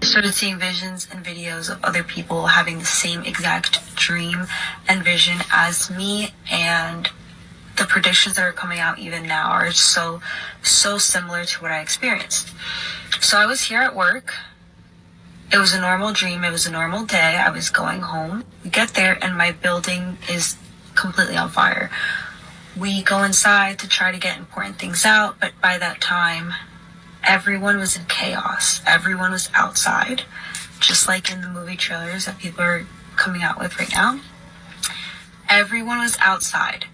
I started seeing visions and videos of other people having the same exact dream and vision as me, and the predictions that are coming out even now are so similar to what I experienced. So I was here at work. It was a normal dream. It was a normal day. I was going home. We get there and my building is completely on fire. We go inside to try to get important things out, but by that time, everyone was in chaos. Everyone was outside, just like in the movie trailers that people are coming out with right now. Everyone was outside.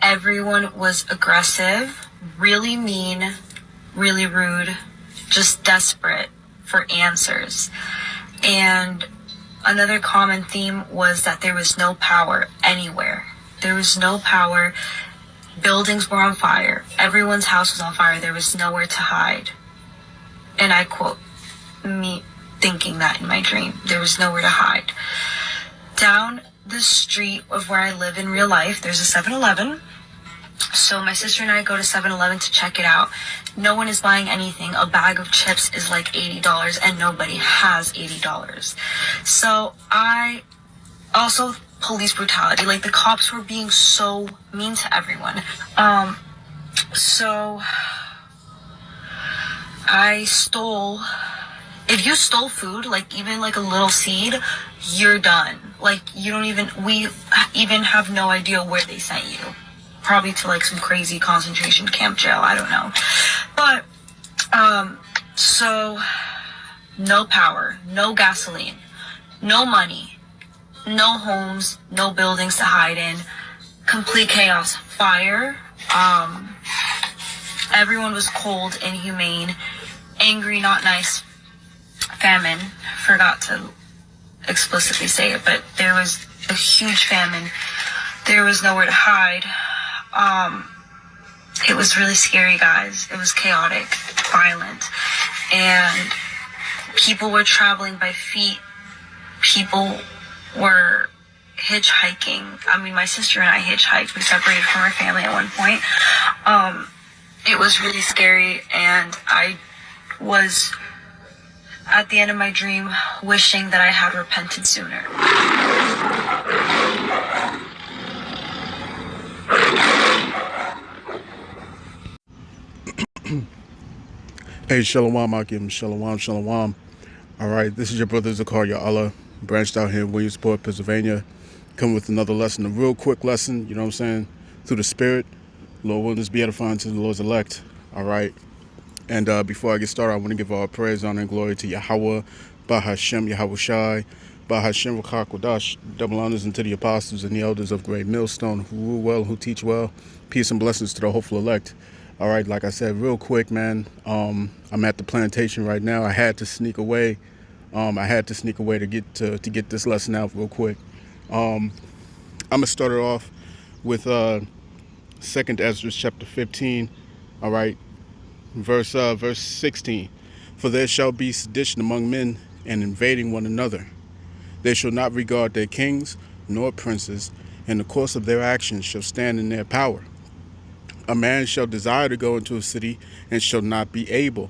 Everyone was aggressive, really mean, really rude, just desperate for answers. And another common theme was that there was no power anywhere. There was no power. Buildings were on fire. Everyone's house was on fire. There was nowhere to hide. And I quote me thinking that in my dream. There was nowhere to hide. Down the street of where I live in real life, there's a 7-Eleven. So my sister and I go to 7-Eleven to check it out. No one is buying anything. A bag of chips is like $80 and nobody has $80. So also police brutality. Like the cops were being so mean to everyone. So if you stole food, like even like a little seed, you're done. Like we even have no idea where they sent you. Probably to like some crazy concentration camp jail, I don't know. But, so no power, no gasoline, no money, no homes, no buildings to hide in, complete chaos, fire. Everyone was cold, inhumane, angry, not nice, famine. Forgot to explicitly say it, but there was a huge famine. There was nowhere to hide. It was really scary, guys. It was chaotic, violent, and people were traveling by feet. People were hitchhiking. I mean, my sister and I hitchhiked. We separated from our family at one point. It was really scary, and I was at the end of my dream wishing that I had repented sooner. Hey, Shalom, Akim. Shalom, Shalom. All right, this is your brother Zakaria Allah, branched out here in Williamsport, Pennsylvania. Come with another lesson, a real quick lesson, you know what I'm saying, through the Spirit. Lord willing, this be edifying to the Lord's elect. All right. And before I get started, I want to give all praise, honor, and glory to Yahweh, Bahashem, Yahweh Shai, Bahashem, Rakak Wadash, double honors unto the apostles and the elders of Great Millstone, who rule well, who teach well. Peace and blessings to the hopeful elect. All right, like I said, real quick, man. I'm at the plantation right now. I had to sneak away. To get this lesson out real quick. I'm gonna start it off with 2nd Ezra chapter 15. All right, verse 16. For there shall be sedition among men, and invading one another. They shall not regard their kings nor princes, and the course of their actions shall stand in their power. A man shall desire to go into a city, and shall not be able.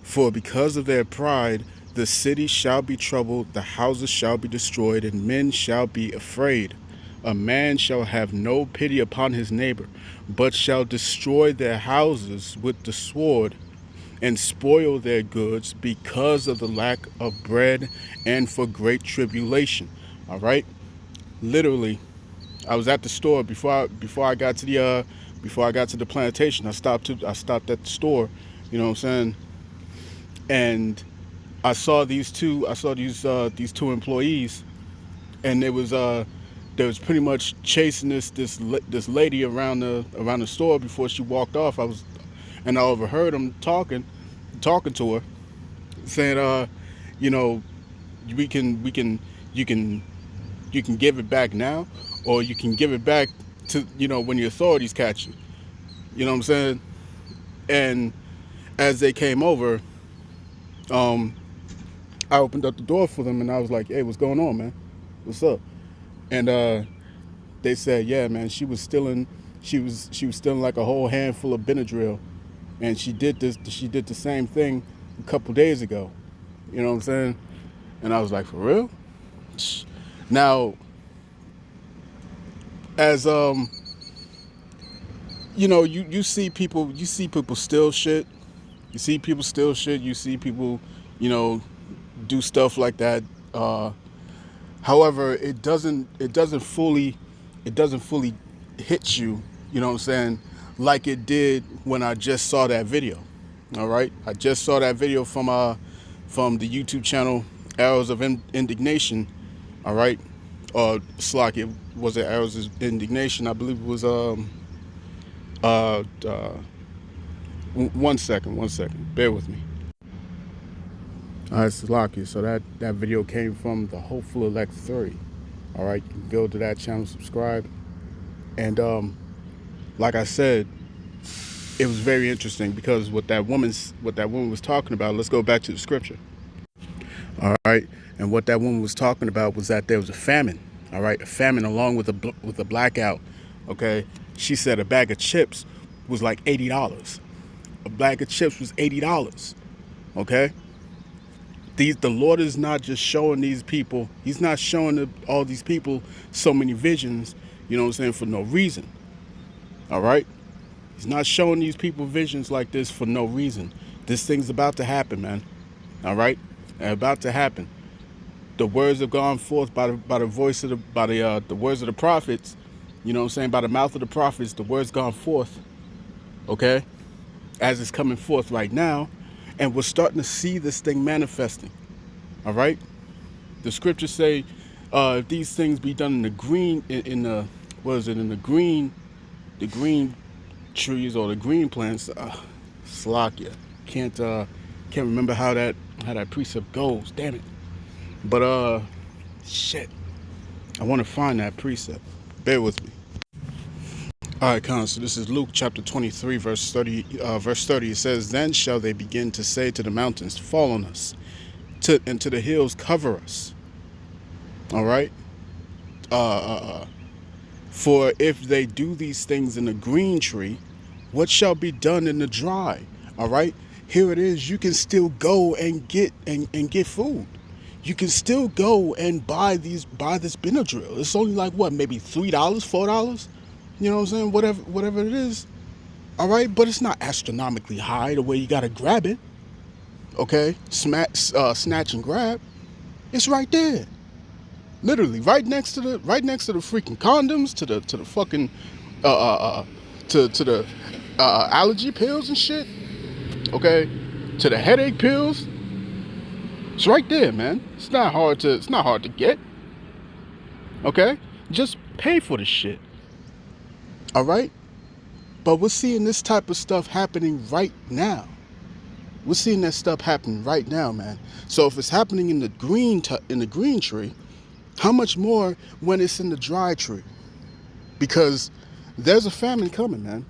For because of their pride, the city shall be troubled, the houses shall be destroyed, and men shall be afraid. A man shall have no pity upon his neighbor, but shall destroy their houses with the sword, and spoil their goods because of the lack of bread and for great tribulation. All right? Literally, I was at the store before I got to the plantation. I stopped at the store, you know what I'm saying? And I saw these two employees, and they was pretty much chasing this lady around the store before she walked off. I overheard them talking to her, saying, you know, you can give it back now, or you can give it back to, you know, when the authorities catch you. You know what I'm saying? And as they came over, I opened up the door for them, and I was like, "Hey, what's going on, man? What's up?" And they said, "Yeah, man, she was stealing like a whole handful of Benadryl, and she did the same thing a couple days ago." You know what I'm saying? And I was like, for real? Now, as you see people steal shit. You see people steal shit. You see people, you know, do stuff like that. However, it doesn't fully hit you. You know what I'm saying? Like it did when I just saw that video. All right, I just saw that video from the YouTube channel Arrows of Indignation. All right, Slack. It was it Arrows of Indignation. I believe it was 1 second. Bear with me. All right, Salaki. So that video came from the Hopeful Elect 3. All right, you can go to that channel, subscribe, and like I said, it was very interesting because what that woman was talking about. Let's go back to the scripture. All right, and what that woman was talking about was that there was a famine. All right, a famine along with a blackout. Okay, she said a bag of chips was like $80. A bag of chips was $80. Okay. The Lord is not just showing these people. He's not showing all these people so many visions, you know what I'm saying, for no reason. All right? He's not showing these people visions like this for no reason. This thing's about to happen, man. All right? About to happen. The words have gone forth by the voice of the words of the prophets, you know what I'm saying, by the mouth of the prophets, the words gone forth, okay? As it's coming forth right now. And we're starting to see this thing manifesting. All right. The scriptures say, if these things be done in the green, in the green trees or the green plants. Slakia. Can't remember how that precept goes. Damn it. But shit. I want to find that precept. Bear with me. All right, Con. So this is Luke chapter 23, verse 30. Verse 30. It says, "Then shall they begin to say to the mountains, fall on us, and to the hills, cover us." All right. For if they do these things in the green tree, what shall be done in the dry? All right. Here it is. You can still go and get food. You can still go and buy this Benadryl. It's only like what, maybe $3, $4. You know what I'm saying? Whatever it is. All right, but it's not astronomically high the way you gotta grab it. Okay, snatch and grab. It's right there, literally right next to the freaking condoms, to the fucking to the allergy pills and shit. Okay, to the headache pills. It's right there, man. It's not hard to get. Okay, just pay for the shit. All right, but we're seeing this type of stuff happening right now. We're seeing that stuff happen right now, man. So if it's happening in the green tree, how much more when it's in the dry tree? Because there's a famine coming, man.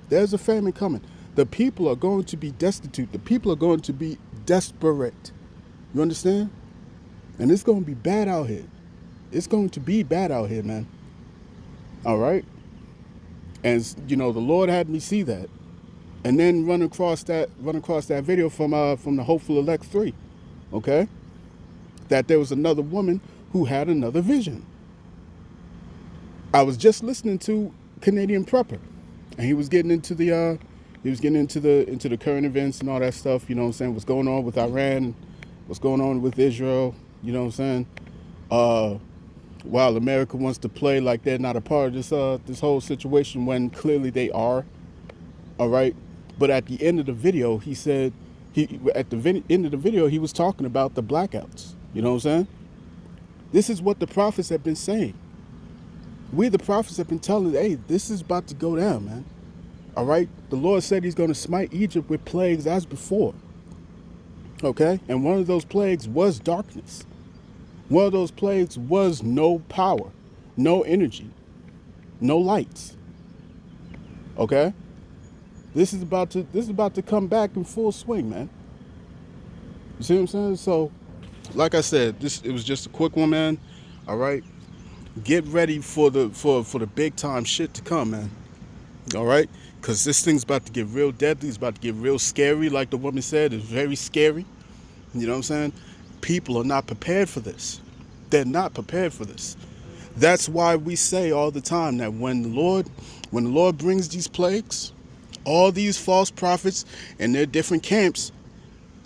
There's a famine coming. The people are going to be destitute. The people are going to be desperate. You understand? And it's going to be bad out here. It's going to be bad out here, man. All right. And you know, the Lord had me see that, and then run across that video from the Hopeful Elect 3, okay? That there was another woman who had another vision. I was just listening to Canadian Prepper, and he was getting into the current events and all that stuff. You know what I'm saying? What's going on with Iran? What's going on with Israel? You know what I'm saying? While America wants to play like they're not a part of this whole situation, when clearly they are. All right. But at the end of the video, he said, end of the video, he was talking about the blackouts. You know what I'm saying? This is what the prophets have been saying. We, the prophets, have been telling, hey, this is about to go down, man. All right. The Lord said he's going to smite Egypt with plagues as before. Okay. And one of those plagues was darkness. One of those plagues was no power, no energy, no lights. Okay? This is about to come back in full swing, man. You see what I'm saying? So, like I said, it was just a quick one, man. All right? Get ready for the big time shit to come, man. All right? Cuz this thing's about to get real deadly, it's about to get real scary, like the woman said. It's very scary. You know what I'm saying? People are not prepared for this. They're not prepared for this. That's why we say all the time that when the Lord brings these plagues, all these false prophets and their different camps,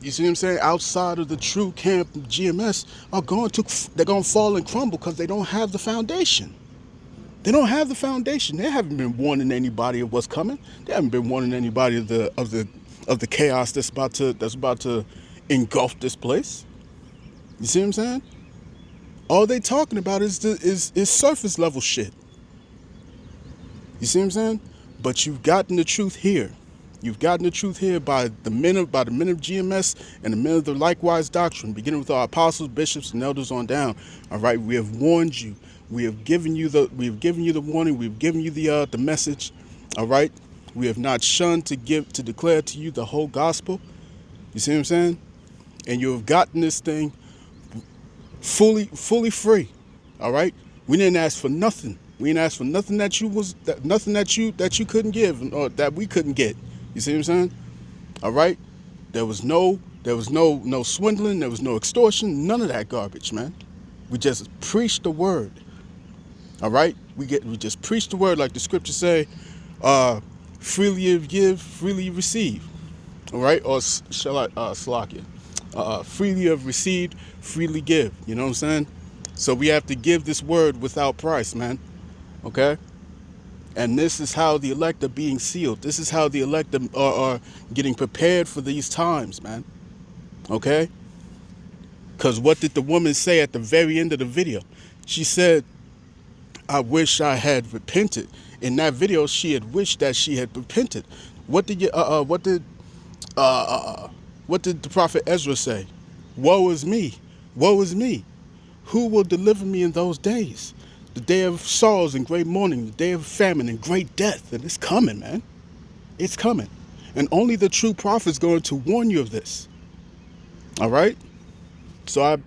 you see what I'm saying, outside of the true camp of GMS, they're going to fall and crumble because they don't have the foundation. They don't have the foundation. They haven't been warning anybody of what's coming. They haven't been warning anybody of the chaos that's about to engulf this place. You see what I'm saying? All they talking about is surface level shit. You see what I'm saying? But you've gotten the truth here. You've gotten the truth here by the men of GMS and the men of the likewise doctrine, beginning with our apostles, bishops, and elders on down. All right, we have warned you. We have given you the warning. We've given you the message. All right, we have not shunned to declare to you the whole gospel. You see what I'm saying? And you have gotten this thing fully free. All right, we didn't ask for nothing. We didn't ask for nothing that you couldn't give or that we couldn't get. You see what I'm saying? All right, there was no swindling. There was no extortion. None of that garbage, man. We just preached the word. All right, we just preach the word like the scriptures say. Freely you give, freely you receive. All right, or shall I Salakia? Freely you have received, freely give. You know what I'm saying? So we have to give this word without price, man. Okay? And this is how the elect are being sealed. This is how the elect are getting prepared for these times, man. Okay? Because what did the woman say at the very end of the video? She said, I wish I had repented. In that video, she had wished that she had repented. What did the prophet Ezra say? Woe is me. Woe is me. Who will deliver me in those days? The day of sorrows and great mourning, the day of famine and great death. And it's coming, man. It's coming. And only the true prophet is going to warn you of this. All right? So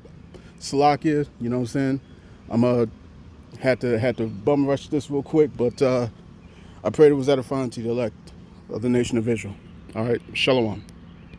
Salakia, you know what I'm saying? I'm had to bum rush this real quick, but I prayed it was edifying to the elect of the nation of Israel. All right, shalom.